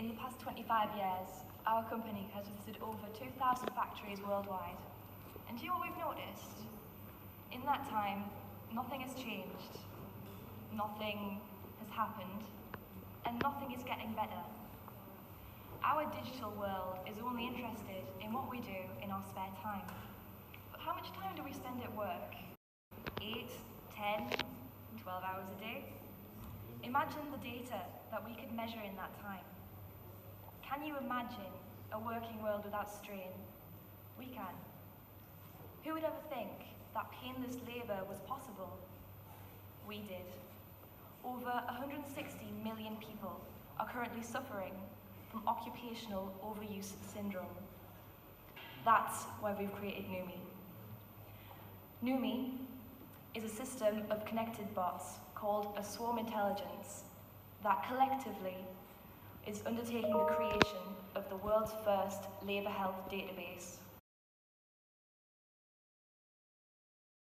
In the past 25 years, our company has visited over 2,000 factories worldwide. And do you know what we've noticed? In that time, nothing has changed, nothing has happened, and nothing is getting better. Our digital world is only interested in what we do in our spare time. But how much time do we spend at work? 8, 10, 12 hours a day? Imagine the data that we could measure in that time. Can you imagine a working world without strain? We can. Who would ever think that painless labour was possible? We did. Over 160 million people are currently suffering from occupational overuse syndrome. That's why we've created Numii. Numii is a system of connected bots called a swarm intelligence that collectively is undertaking the creation of the world's first labour health database.